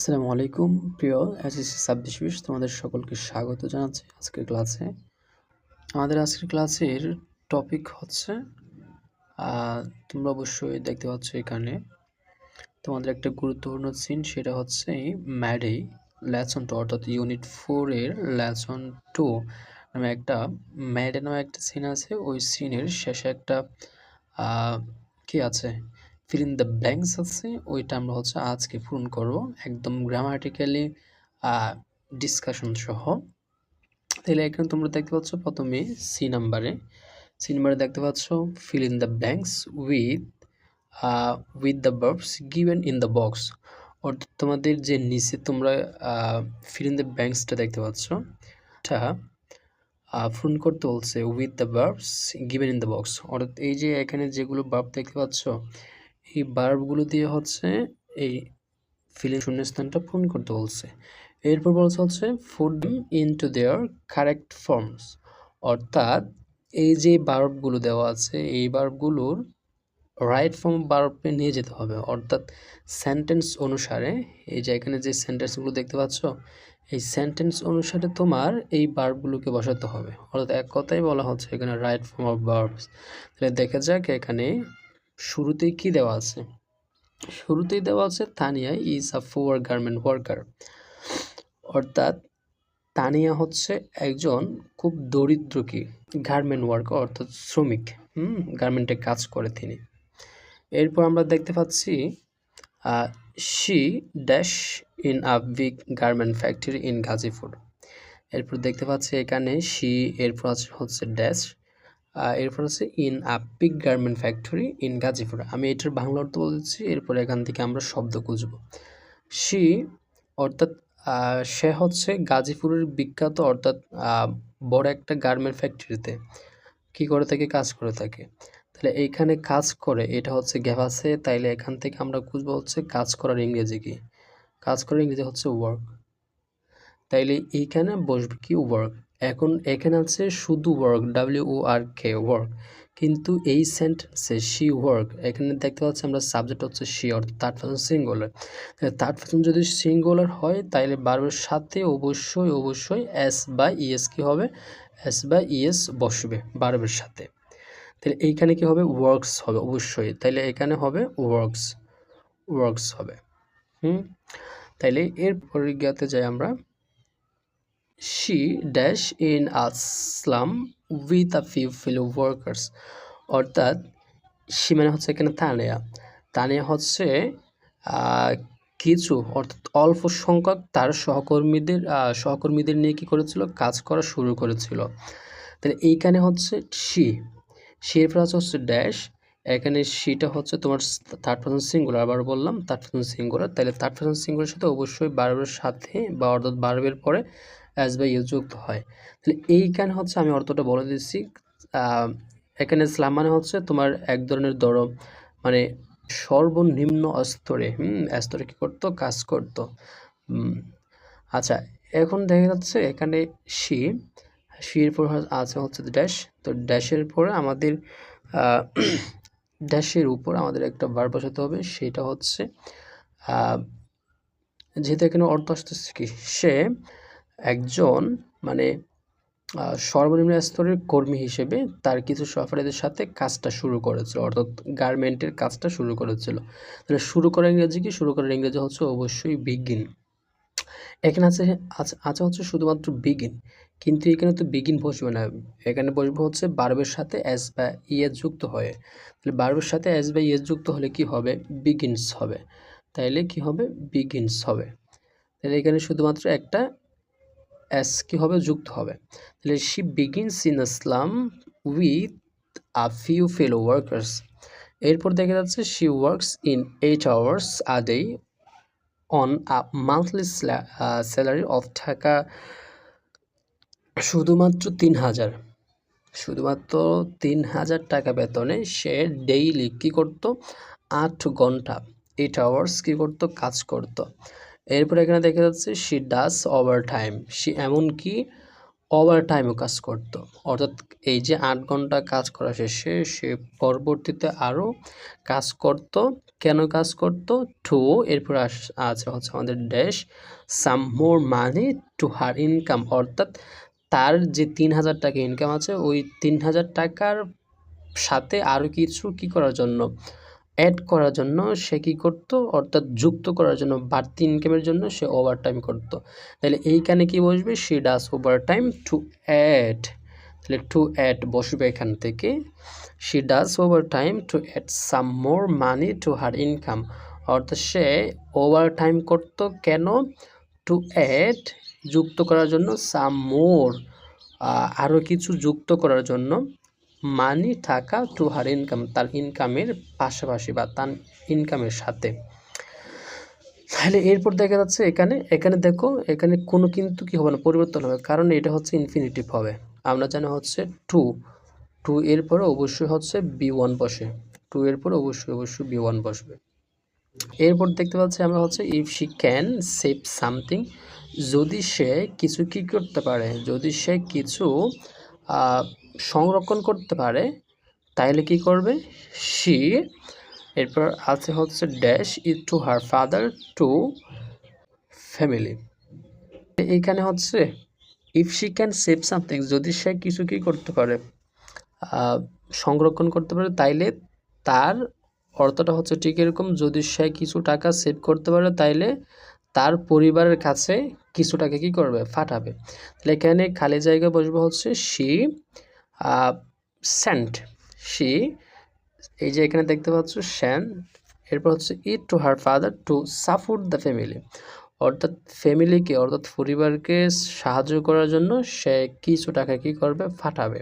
আসসালামু আলাইকুম প্রিয় এসএসসি 26 তোমাদের সকলকে স্বাগত জানাচ্ছি আজকের ক্লাসে। আমাদের আজকের ক্লাসের টপিক হচ্ছে তোমরা অবশ্যই দেখতে পাচ্ছ এখানে তোমাদের একটা গুরুত্বপূর্ণ সিন, সেটা হচ্ছে ম্যাডে লেসন 2 অর্থাৎ ইউনিট 4 এর লেসন 2 নামে একটা ম্যাডে নামে একটা সিন আছে। ওই সিনের শেষে একটা কি আছে, ফিল ইন দ্য ব্ল্যাঙ্কস আছে, ওইটা আমরা হচ্ছে আজকে পূরণ করব একদম গ্রামাটিক্যালি ডিসকাশন সহ। তাহলে এখানে তোমরা দেখতে পাচ্ছ প্রথমে সি নাম্বারে দেখতে পাচ্ছ fill in the blanks with the verbs given in the box. অর্থাৎ তোমাদের যে নিচে তোমরা ফিল ইন দ্য ব্ল্যাঙ্কসটা দেখতে পাচ্ছ, এটা পূরণ করতে বলছে with the verbs given in the box. অর্থাৎ এই যে এখানে যেগুলো ভার্ব দেখতে পাচ্ছ, এই ভার্বগুলো দিয়ে হচ্ছে এই ফিল ইন শূন্যস্থানটা পূরণ করতে বলছে। এরপর বলছে হচ্ছে ফুট দেম ইনটু দেয়ার কারেক্ট ফর্মস। অর্থাৎ এই যে ভার্বগুলো দেওয়া আছে, এই ভার্বগুলোর রাইট ফর্ম ভার্বে নিয়ে যেতে হবে। অর্থাৎ সেন্টেন্স অনুসারে এই যে এখানে যে সেন্টেন্সগুলো দেখতে পাচ্ছ, এই সেন্টেন্স অনুসারে তোমার এই ভার্বগুলোকে বসাতে হবে। অর্থাৎ এক কথাই বলা হচ্ছে এখানে রাইট ফর্ম অফ ভার্বস। তাহলে দেখা যাক এখানে শুরুতেই কি দেওয়া আছে। শুরুতেই দেওয়া আছে Tania is a poor garment worker. অর্থাৎ তানিয়া হচ্ছে একজন খুব দরিদ্র কি গার্মেন্ট ওয়ার্কার অর্থাৎ শ্রমিক, গার্মেন্টে কাজ করে তিনি। এরপর আমরা দেখতে পাচ্ছি she dash in a big garment factory in Gazipur. এরপর দেখতে পাচ্ছি এখানে শি, এরপর হচ্ছে ড্যাশ, এরপর হচ্ছে in a big garment factory in Gazipur. আমি এটার বাংলা অর্থ বলছি, এরপর এখান থেকে আমরা শব্দ খুঁজব। শি অর্থাৎ সে হচ্ছে গাজীপুরের বিখ্যাত অর্থাৎ বড় একটা গার্মেন্ট ফ্যাক্টরিতে কি করে থাকে, কাজ করে থাকে। তাহলে এইখানে কাজ করে, এটা হচ্ছে গ্যাপ আছে, তাইলে এখান থেকে আমরা খুঁজবো হচ্ছে কাজ করার ইংরেজি কি। কাজ করার ইংরেজি হচ্ছে ওয়ার্ক। তাইলে এইখানে বসবে কি ওয়ার্ক। এখন এখানে আছে শুধু ওয়ার্ক, WORK ওয়ার্ক, কিন্তু এই সেন্টেন্সে শি ওয়ার্ক, এখানে দেখতে পাচ্ছি আমরা সাবজেক্ট হচ্ছে শি অর্থাৎ third person singular. Third person যদি সিঙ্গুলার হয় তাহলে ভার্বের সাথে অবশ্যই এস বা ইএস কি হবে, এস বা ইএস বসবে ভার্বের সাথে। তাহলে এইখানে কি হবে, ওয়ার্কস হবে অবশ্যই, তাইলে এখানে হবে ওয়ার্কস হবে। তাইলে এরপরে গিয়াতে যাই আমরা। She dash in a slum with a few fellow workers. অর্থাৎ শি মানে হচ্ছে এখানে তানিয়া হচ্ছে কিছু অর্থাৎ অল্প সংখ্যক তার সহকর্মীদের নিয়ে কি করেছিল, কাজ করা শুরু করেছিল। তাহলে এইখানে হচ্ছে শি এর প্লাস হচ্ছে ড্যাশ, এখানে শিটা হচ্ছে তোমার থার্ড পারসন সিঙ্গুলার, আবার বললাম থার্ড পারসন সিঙ্গুলার। তাহলে থার্ড পারসন সিঙ্গুলারের সাথে অবশ্যই ভার্বের সাথে বা অর্থাৎ ভার্বের পরে অ্যাস বা ইউ যুক্ত হয়। তাহলে এইখানে হচ্ছে আমি অর্থটা বলে দিচ্ছি। এখানে স্লাম মানে হচ্ছে তোমার এক ধরনের মানে সর্বনিম্ন স্তরে স্তরে কি করতো, কাজ করতো। আচ্ছা, এখন দেখা যাচ্ছে এখানে শির পর আছে হচ্ছে ড্যাশ, তো ড্যাশের পরে আমাদের ড্যাশের উপর আমাদের একটা ভার্ব বসাতে হবে, সেটা হচ্ছে যেহেতু এখানে অর্থ আসতেছে কি, সে একজন মানে সর্বনিম্ন স্তরের কর্মী হিসেবে তার কিছু সহপাঠীদের সাথে কাজটা শুরু করেছিল, অর্থাৎ গার্মেন্টের কাজটা শুরু করেছিল। তাহলে শুরু করার ইংরেজি হচ্ছে অবশ্যই বিগিন। এখানে আছে হচ্ছে শুধুমাত্র বিগিন, কিন্তু এখানে তো বিগিন বসবে না, এখানে বসবে হচ্ছে ভার্বের সাথে এস বা ইএস যুক্ত হয়ে। তাহলে ভার্বের সাথে এস বা ইএস যুক্ত হলে কি হবে, বিগিনস হবে। তাইলে কি হবে, বিগিনস হবে। তাহলে এখানে শুধুমাত্র একটা এস কি হবে, যুক্ত হবে। তাহলে she begins in a slum with a few fellow workers. এরপর দেখা যাচ্ছে she works in 8 hours a day on a monthly salary of taka শুধুমাত্র 3,000 টাকা বেতনে সে ডেইলি কী করতো, 8 ঘন্টা 8 hours কী করতো, কাজ করতো। এরপর এখানে দেখা যাচ্ছে শি ডাস ওভার টাইম, সে এমনকি ওভার টাইমও কাজ করতো, অর্থাৎ এই যে 8 ঘন্টা কাজ করা শেষে সে পরবর্তীতে আরও কাজ করত। কেন কাজ করত? টু, এরপর আছে হচ্ছে আমাদের dash some more money to her income, অর্থাৎ তার যে 3000 টাকা ইনকাম আছে ওই 3000 টাকার সাথে আরও কিছু কী করার জন্য, অ্যাড করার জন্য সে কী করতো, অর্থাৎ যুক্ত করার জন্য, বাড়তি ইনকামের জন্য সে ওভার টাইম করতো। তাহলে এইখানে কি বসবে? She does overtime to add, তাহলে টু অ্যাড বসবে এখান থেকে। She does overtime to add some more money to her income, অর্থাৎ সে ওভার টাইম করতো কেন? টু অ্যাড, যুক্ত করার জন্য, সাম মোর, আরও কিছু যুক্ত করার জন্য, মানি টাকা, টু হার ইনকাম, তার ইনকামের পাশাপাশি বা তার ইনকামের সাথে। তাহলে এরপর দেখা যাচ্ছে এখানে দেখো এখানে কোনো কিন্তু কি হবে না, পরিবর্তন হবে, কারণ এটা হচ্ছে ইনফিনিটিভ হবে। আমরা জানি হচ্ছে টু এর পরে অবশ্যই হচ্ছে B1 বসে, টু এর পরে অবশ্যই B1 বসবে। এরপর দেখতে পাচ্ছি আমরা হচ্ছে if she can save something, যদি সে কিছু কি করতে পারে, যদি সে কিছু সংরক্ষণ করতে পারে, তাইলে কি করবে? শি, এরপর আছে হচ্ছে dash is two her father two family. এইখানে হচ্ছে if she can save something, যদি সে কিছু কি করতে পারে, সংরক্ষণ করতে পারে, তাইলে তার অর্থটা হচ্ছে ঠিক এরকম, যদি সে কিছু টাকা সেভ করতে পারে তাইলে তার পরিবারের কাছে কিছু টাকা কী করবে? পাঠাবে। তাহলে এখানে খালি জায়গা বসবে হচ্ছে শি সেন্ট, শি, এই যে এখানে দেখতে পাচ্ছ সেন্ট, এরপর হচ্ছে it to her father to support the family, অর্থাৎ ফ্যামিলিকে, অর্থাৎ পরিবারকে সাহায্য করার জন্য সে কিছু টাকা কী করবে? পাঠাবে।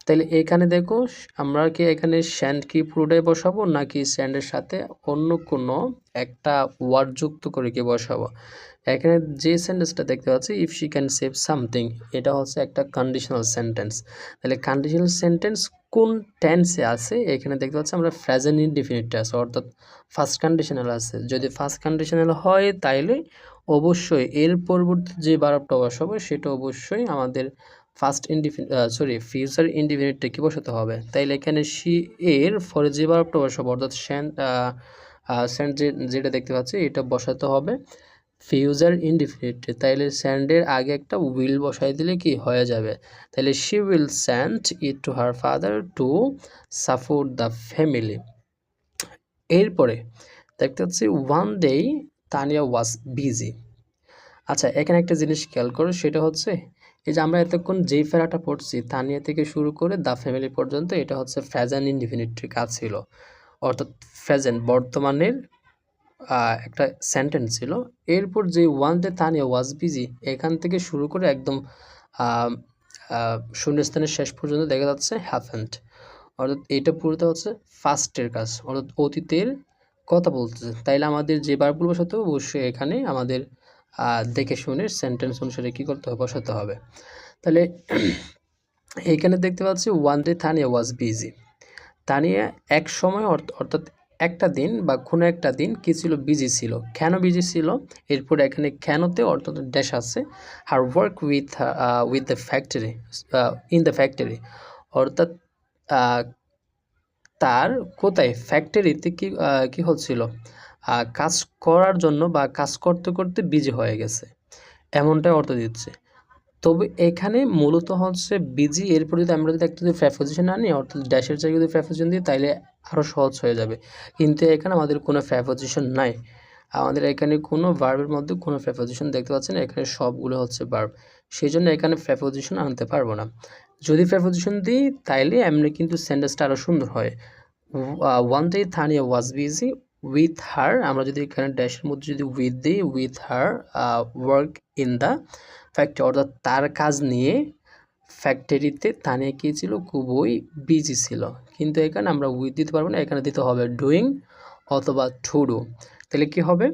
তাহলে এখানে দেখো আমরা কি এখানে স্যান্ড কি পুরোটাই বসাবো, নাকি স্যান্ডের সাথে অন্য কোনো একটা ওয়ার্ড যুক্ত করে কি বসাবো? এখানে যে সেন্টেন্সটা দেখতে পাচ্ছি if she can save something, এটা হচ্ছে একটা কন্ডিশনাল সেন্টেন্স। তাহলে কন্ডিশনাল সেন্টেন্স কোন টেন্সে আছে? এখানে দেখতে পাচ্ছি আমরা প্রেজেন্ট ইনডিফিনিটে আছে, অর্থাৎ ফার্স্ট কন্ডিশনাল আছে। যদি ফার্স্ট কন্ডিশনাল হয় তাইলে অবশ্যই এর পরবর্তী যে ভার্বটা বসাবো সেটা অবশ্যই আমাদের ফার্স্ট ফিউচার ইনডিফিনিটে কি বসাতে হবে। তাইলে এখানে শি এর পরে যে ভার্বটা বসাবো, অর্থাৎ সেন্ট যেটা দেখতে পাচ্ছি এটা বসাতে হবে ফিউচার ইনডিফিনিটে। তাইলে স্যান্ডের আগে একটা উইল বসাই দিলে কি হয়ে যাবে? তাহলে she will send it to her father to support the family. এরপরে দেখতে পাচ্ছি one day Tania was busy. আচ্ছা, এখানে একটা জিনিস খেয়াল করো, সেটা হচ্ছে এই যে আমরা এতক্ষণ যেই ফেরাটা পড়ছি তানিয়া থেকে শুরু করে দ্য ফ্যামিলি পর্যন্ত, এটা হচ্ছে প্রেজেন্ট ইনডিফিনিটের কাজ ছিল, অর্থাৎ প্রেজেন্ট বর্তমানের একটা সেন্টেন্স ছিল। এরপর যে one day Tania was busy, এখান থেকে শুরু করে একদম শূন্যস্থানের শেষ পর্যন্ত দেখা যাচ্ছে হ্যাপেন্ড, অর্থাৎ এটা পুরোটা হচ্ছে ফাস্টের কাজ, অর্থাৎ অতীতের কথা বলতেছে। তাইলে আমাদের যে ভার্বগুলো বসাতে হবে অবশ্যই এখানে আমাদের দেখে শুনে সেন্টেন্স অনুসারে কী করতে হবে? বসাতে হবে। তাহলে এইখানে দেখতে পাচ্ছি one day Tania was busy, Tania এক সময় অর্থাৎ একটা দিন বা কোনো একটা দিন কী ছিল? বিজি ছিল। কেন বিজি ছিল? এরপর এখানে কেনতে অর্থাৎ ড্যাশ আছে, her work with the factory, in the factory, অর্থাৎ তার কোথায়? ফ্যাক্টরিতে কি হচ্ছিল? কাজ করার জন্য বা কাজ করতে করতে বিজি হয়ে গেছে, এমনটাই অর্থ দিচ্ছে। তবে এখানে মূলত হচ্ছে বিজি, এরপর যদি আমরা যদি একটা যদি প্রেপোজিশন আনি, অর্থাৎ ড্যাশের জায়গায় যদি প্রেপোজিশন দিই তাইলে আরও সহজ হয়ে যাবে, কিন্তু এখানে আমাদের কোনো প্রেপোজিশন নাই। আমাদের এখানে কোনো ভার্বের মধ্যে কোনো প্রেপোজিশন দেখতে পাচ্ছেন, এখানে সবগুলো হচ্ছে ভার্ব, সেই জন্য এখানে প্রেপোজিশন আনতে পারবো না। যদি প্রেপোজিশন দিই তাইলে এমনি কিন্তু সেন্টেন্সটা আরও সুন্দর হয়। One day Tania was busy with her, আমরা যদি এখানে ড্যাশের মধ্যে যদি উইথ দিই, with her work in the factory, অর্থাৎ তার কাজ নিয়ে ফ্যাক্টরিতে তানিয়া কী ছিল? খুবই বিজি ছিল। কিন্তু এখানে আমরা উইথ দিতে পারবো না, এখানে দিতে হবে ডুইং অথবা টু ডু। তাহলে কী হবে?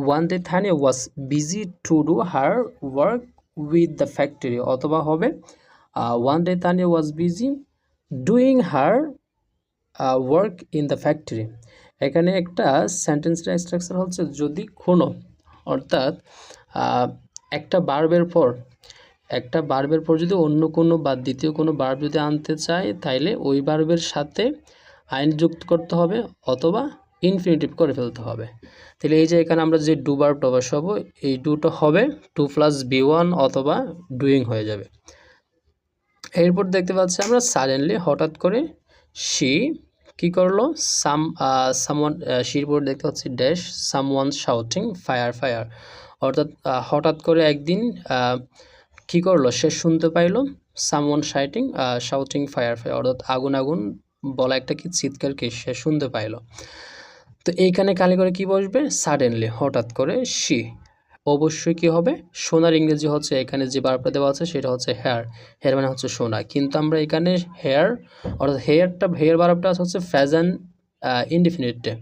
One day Tania was busy to do her work with the factory, অথবা হবে one day Tania was busy doing her work in the factory. এখানে একটা সেন্টেন্সের স্ট্রাকচার হচ্ছে যদি কোনো, অর্থাৎ একটা ভার্বের পর একটা ভার্বের পর যদি অন্য কোনো বা দ্বিতীয় কোনো ভার্ব যদি আনতে চাই তাইলে ওই ভার্বের সাথে আইন যুক্ত করতে হবে অথবা ইনফিনিটিভ করে ফেলতে হবে। তাহলে এই যে এখানে আমরা যে ডু ভার্বটা বসাবো এই ডুটা হবে টু প্লাস বি1 অথবা ডুইং হয়ে যাবে। এরপর দেখতে পাচ্ছি আমরা সাডেনলি হঠাৎ করে শি কি করলো সামওয়ান শির পর দেখতে পাচ্ছি dash someone shouting fire fire, অর্থাৎ হঠাৎ করে একদিন কি করলো সে শুনতে পাইলো সামওয়ান শাউটিং ফায়ার ফায়ার, অর্থাৎ আগুন আগুন বলা একটা কি চিৎকারকে সে শুনতে পাইলো। তো এইখানে কালি করে কি বসবে সাডেনলি হঠাৎ করে শি, অবশ্যই কি হবে শোনার ইংরেজি হচ্ছে এখানে যে ভার্বটা দেওয়া আছে সেটা হচ্ছে হেয়ার, হেয়ার মানে হচ্ছে শোনা, কিন্তু আমরা এখানে হেয়ার অর্থাৎ হেয়ার ভার্বটা হচ্ছে প্রেজেন্ট ইনডিফিনিটে,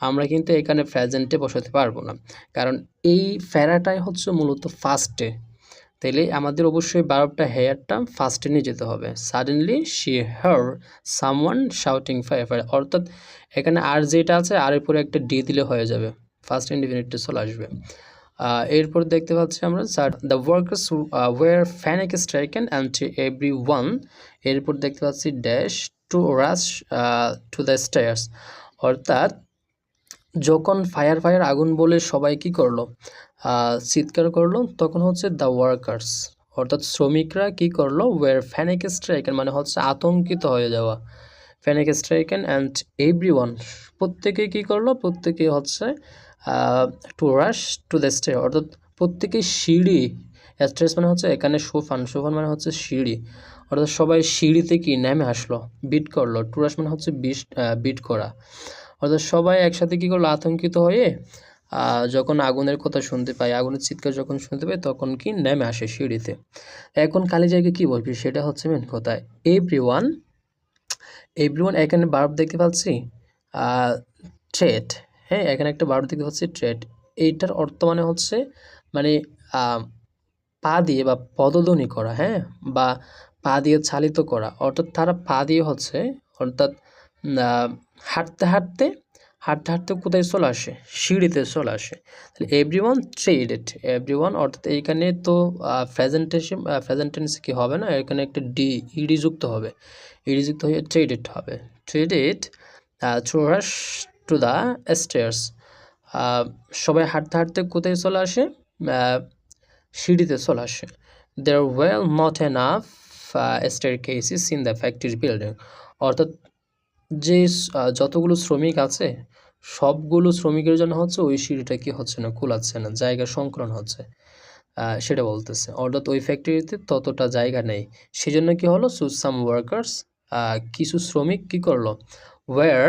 আমরা কিন্তু এখানে প্রেজেন্টে বসাতে পারবো না কারণ এই ফেরাটাই হচ্ছে মূলত ফার্স্টে, তাইলে আমাদের অবশ্যই ভার্বটা হেয়ারটা ফার্স্টে নিয়ে যেতে হবে। Suddenly she her someone shouting fire fire, অর্থাৎ এখানে আর যেটা আছে আর উপরে একটা ডি দিলে হয়ে যাবে, ফার্স্ট ইনডিফিনিটে চলে আসবে। এরপর দেখতে পাচ্ছি আমরা the workers were panic stricken and every one, এরপর দেখতে পাচ্ছি dash to rush to the stairs, অর্থাৎ যখন ফায়ার ফায়ার আগুন বলে সবাই কি করলো চিৎকার করলো তখন হচ্ছে দ্য ওয়ার্কার্স অর্থাৎ শ্রমিকরা কি করলো ওয়ার প্যানিক স্ট্রাইকেন মানে হচ্ছে আতঙ্কিত হয়ে যাওয়া, প্যানিক স্ট্রাইকেন অ্যান্ড এভরিওয়ান প্রত্যেকে কি করলো প্রত্যেকে হচ্ছে two rush to the stair, অর্থাৎ প্রত্যেকে সিঁড়ি, স্টেয়ার্স মানে হচ্ছে এখানে সোফান, সোফান মানে হচ্ছে সিঁড়ি, অর্থাৎ সবাই সিঁড়িতে কি নেমে আসলো বিট করলো, টু রাশ মানে হচ্ছে বিট করা, অর্থাৎ সবাই একসাথে কী করলো আতঙ্কিত হয়ে যখন আগুনের কথা শুনতে পায় আগুনের চিৎকার যখন শুনতে পায় তখন কি নেমে আসে সিঁড়িতে। এখন খালি জায়গায় কী বলবি সেটা হচ্ছে মেন কথা এভরিওয়ান, এভরিওয়ান এখানে ভার্ব দেখতে পাচ্ছি ট্রেড, হ্যাঁ এখানে একটা ভার্ব দেখতে পাচ্ছি ট্রেড, এইটার অর্থ মানে হচ্ছে মানে পা দিয়ে বা পদধ্বনি করা, হ্যাঁ বা পা দিয়ে চালিত করা, অর্থাৎ তারা পা দিয়ে হচ্ছে অর্থাৎ হাঁটতে হাঁটতে হাঁটতে হাঁটতে কোথায় চলে আসে সিঁড়িতে চলে আসে, তাহলে এভরিওয়ান ট্রেডেড, এভরিওয়ান অর্থাৎ এইখানে তো প্রেজেন্টেন্স কি হবে না এখানে একটা ইডি যুক্ত হবে, ইডি যুক্ত হয়ে ট্রেডেড হবে, traded through rush to the stairs, সবাই হাঁটতে হাঁটতে কোথায় চলে আসে সিঁড়িতে চলে আসে। There were not enough staircases in the factory building, অর্থাৎ যে যতগুলো শ্রমিক আছে সবগুলো শ্রমিকের জন্য হচ্ছে ওই সিঁড়িটা কি হচ্ছে না কুলাচ্ছে না, জায়গা সংকলন হচ্ছে সেটা বলতেছে, অর্থাৎ ওই ফ্যাক্টরিতে ততটা জায়গা নেই, সেজন্য কি হলো সাম ওয়ার্কার্স কিছু শ্রমিক কি করলো were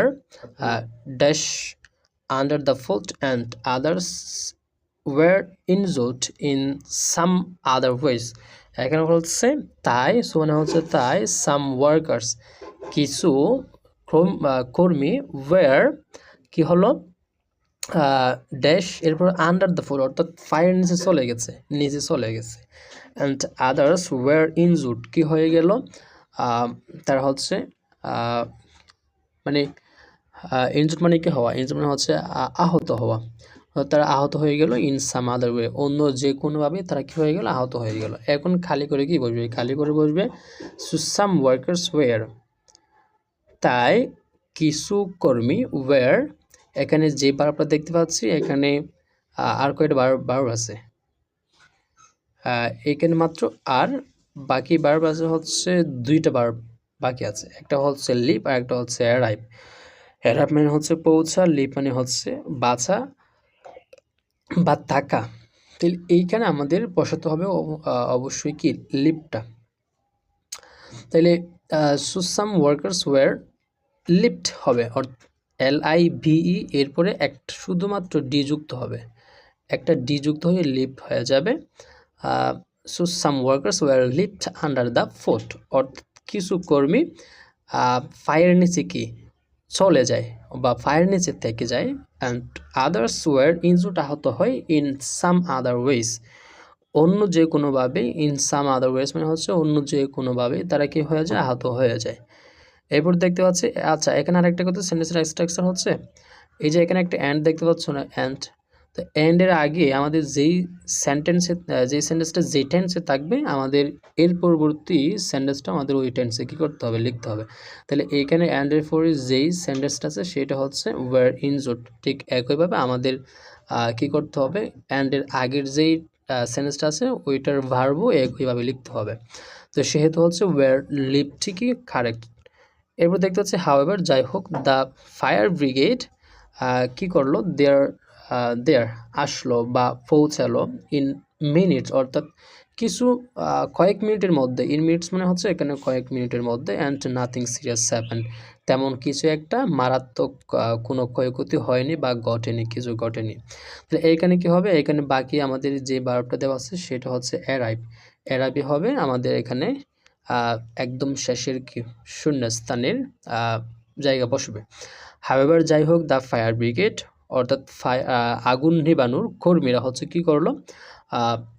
dash under the fault and others were injured in some other ways, এখানে বলছে তাই মানে হচ্ছে তাই সাম ওয়ার্কার্স কিছু কর্মী ওয়ার কি হলো ড্যাশ এরপর আন্ডার দ্য ফোর অর্থাৎ ফায়ার নিচে চলে গেছে অ্যান্ড আদার্স ওয়ার ইনজুর্ড কি হয়ে গেল তারা হচ্ছে মানে ইনজুর্ড মানে কি হওয়া, ইনজুর্ড মানে হচ্ছে আহত হওয়া, তারা আহত হয়ে গেল ইন সাম আদার ওয়ে অন্য যে কোনোভাবে তারা কী হয়ে গেল আহত হয়ে গেল। এখন খালি করে কি বসবে খালি করে বসবে সাম ওয়ার্কার্স ওয়ার, তাই কিছু কর্মী ওয়ার, এখানে যে ভার্বটা দেখতে পাচ্ছি এখানে আর কয়টা ভার্ব আছে এখানে মাত্র আর বাকি ভার্ব আছে হচ্ছে দুইটা ভার্ব বাকি আছে, একটা হচ্ছে লিপ আর একটা হচ্ছে অ্যারাইভ, অ্যারাইভ মানে হচ্ছে পৌঁছা, লিপ মানে হচ্ছে বাঁচা বা থাকা, তাহলে এইখানে আমাদের বসাতে হবে অবশ্যই কি লিপটা, তাহলে সাম ওয়ার্কার্স ওয়ার লিফট হবে LIVE এরপরে একটা শুধুমাত্র ডি যুক্ত হবে, একটা ডি যুক্ত হয়ে লিফট হয়ে যাবে, some workers were lift under the fort, অর্থাৎ কিছু কর্মী ফায়ার নিচে কি চলে যায় বা ফায়ার নিচে থেকে যায়, অ্যান্ড আদার্স ওয়ার ইনজুর্ড আহত হয় ইন সাম আদার ওয়েজ অন্য যে কোনোভাবে, ইন সাম আদার ওয়েজ মানে হচ্ছে অন্য যে কোনোভাবে তারা কি হয়ে যায় আহত হয়ে যায়। এরপর দেখতে পাচ্ছি আচ্ছা এখানে আরেকটা কথা সেন্টেন্সের স্ট্রাকচার হচ্ছে এই যে এখানে একটা অ্যান্ড দেখতে পাচ্ছ না অ্যান্ড, তো তো এন্ডের আগে আমাদের যেই সেন্টেন্সটা যেই টেন্সে থাকবে আমাদের এর পরবর্তী সেন্টেন্সটা আমাদের ওই টেন্সে কী করতে হবে, লিখতে হবে। তাহলে এইখানে এন্ডের পরে যেই সেন্টেন্সটা আছে সেটা হচ্ছে ওয়ার ইনজুর্ড। ঠিক একইভাবে আমাদের কী করতে হবে, এন্ডের আগের যেই সেন্টেন্সটা আছে ওইটার ভার্বও একইভাবে লিখতে হবে। তো সেহেতু হচ্ছে ওয়ার লিভ ঠিকই কারেক্ট। এরপর দেখতে হচ্ছে হাউএভার, যাই হোক, দ্য ফায়ার ব্রিগেড কী করলো, দেয়ার আসলো বা পৌঁছালো ইন মিনিটস, অর্থাৎ কিছু কয়েক মিনিটের মধ্যে। ইন মিনিটস মানে হচ্ছে এখানে কয়েক মিনিটের মধ্যে। অ্যান্ড নাথিং সিরিয়াস হ্যাপেন, তেমন কিছু একটা মারাত্মক কোনো ক্ষয়ক্ষতি হয়নি বা ঘটেনি, কিছু ঘটেনি। তাহলে এইখানে কি হবে, এখানে বাকি আমাদের যে ভার্বটা দেওয়া আছে সেটা হচ্ছে অ্যারাইভ। অ্যারাইভই হবে আমাদের এখানে একদম শেষের কি শূন্যস্থানের জায়গা বসবে। হাউএভার, যাই হোক, দ্য ফায়ার ব্রিগেড অর্থাৎ আগুন নিবানোর কর্মীরা হচ্ছে কি করলো,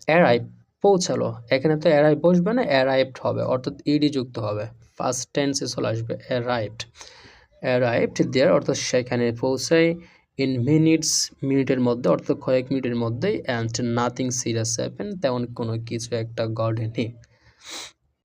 অ্যারাইভ পৌঁছালো। এখানে তো অ্যারাইভ বসবে না, অ্যারাইভড হবে, অর্থাৎ ইডি যুক্ত হবে, ফার্স্ট টেন্সে চলে আসবে অ্যারাইভড দেয়ার, অর্থাৎ সেখানে পৌঁছায় ইন মিনিটস, মিনিটের মধ্যে, অর্থাৎ কয়েক মিনিটের মধ্যেই। অ্যান্ড নাথিং সিরিয়াস হ্যাপেন, তেমন কোনো কিছু একটা ঘটেনি।